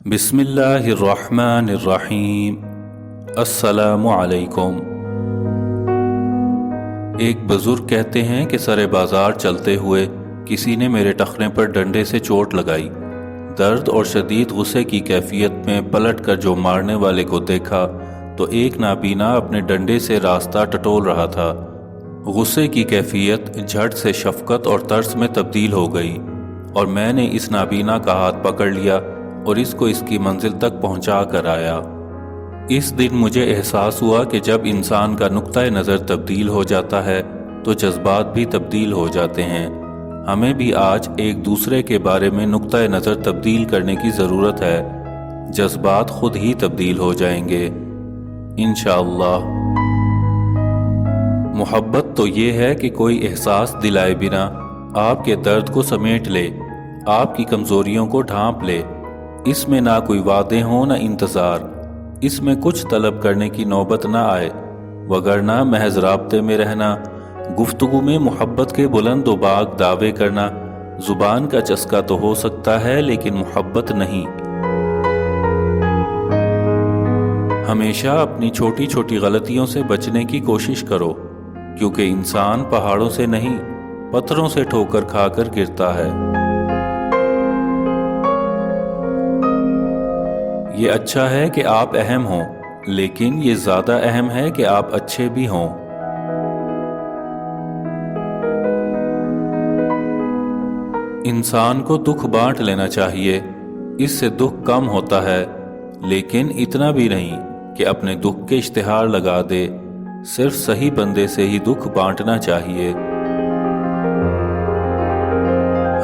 बिस्मिल्लाहिर्रहमानिर्रहीम। अस्सलामु अलैकुम। एक बुजुर्ग कहते हैं कि सरे बाजार चलते हुए किसी ने मेरे टखने पर डंडे से चोट लगाई। दर्द और शदीद गुस्से की कैफियत में पलट कर जो मारने वाले को देखा तो एक नाबीना अपने डंडे से रास्ता टटोल रहा था। गुस्से की कैफियत झट से शफकत और तरस में तब्दील हो गई और मैंने इस नाबीना का हाथ पकड़ लिया और इसको इसकी मंजिल तक पहुंचा कर आया। इस दिन मुझे एहसास हुआ कि जब इंसान का नुक्ता नज़र तब्दील हो जाता है तो जज्बात भी तब्दील हो जाते हैं। हमें भी आज एक दूसरे के बारे में नुक्ता नज़र तब्दील करने की ज़रूरत है। जज्बात खुद ही तब्दील हो जाएंगे इंशाअल्लाह। मोहब्बत तो ये है कि कोई एहसास दिलाए बिना आपके दर्द को समेट ले, आपकी कमज़ोरियों को ढांप ले। इसमें ना कोई वादे हों ना इंतज़ार, इसमें कुछ तलब करने की नौबत ना आए, वगरना महज राब्ते में रहना, गुफ्तगू में मोहब्बत के बुलंद व बाग दावे करना। ज़ुबान का चस्का तो हो सकता है लेकिन मोहब्बत नहीं। हमेशा अपनी छोटी छोटी गलतियों से बचने की कोशिश करो, क्योंकि इंसान पहाड़ों से नहीं पत्थरों से ठोकर खाकर गिरता है। ये अच्छा है कि आप अहम हों, लेकिन ये ज़्यादा अहम है कि आप अच्छे भी हों। इंसान को दुख बांट लेना चाहिए, इससे दुख कम होता है, लेकिन इतना भी नहीं कि अपने दुख के इश्तिहार लगा दे। सिर्फ सही बंदे से ही दुख बांटना चाहिए।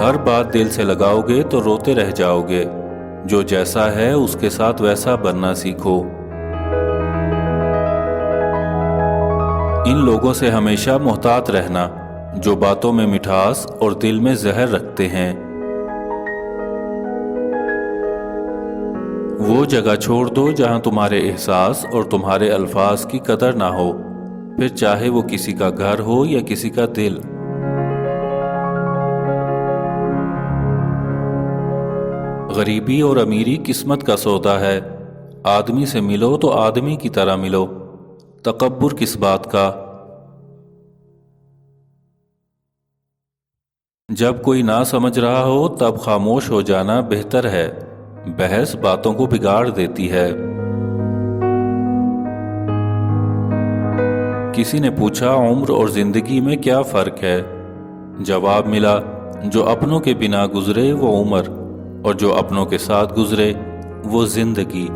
हर बात दिल से लगाओगे तो रोते रह जाओगे। जो जैसा है उसके साथ वैसा बनना सीखो। इन लोगों से हमेशा मुहतात रहना जो बातों में मिठास और दिल में जहर रखते हैं। वो जगह छोड़ दो जहां तुम्हारे एहसास और तुम्हारे अल्फाज की कदर ना हो, फिर चाहे वो किसी का घर हो या किसी का दिल। गरीबी और अमीरी किस्मत का सौदा है। आदमी से मिलो तो आदमी की तरह मिलो, तकब्बुर किस बात का। जब कोई ना समझ रहा हो तब खामोश हो जाना बेहतर है। बहस बातों को बिगाड़ देती है। किसी ने पूछा उम्र और जिंदगी में क्या फर्क है। जवाब मिला, जो अपनों के बिना गुजरे वो उम्र और जो अपनों के साथ गुजरे वो जिंदगी।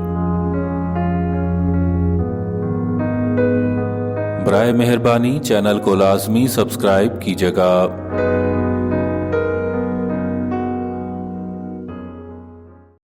बराए मेहरबानी चैनल को लाजमी सब्सक्राइब कीजिएगा।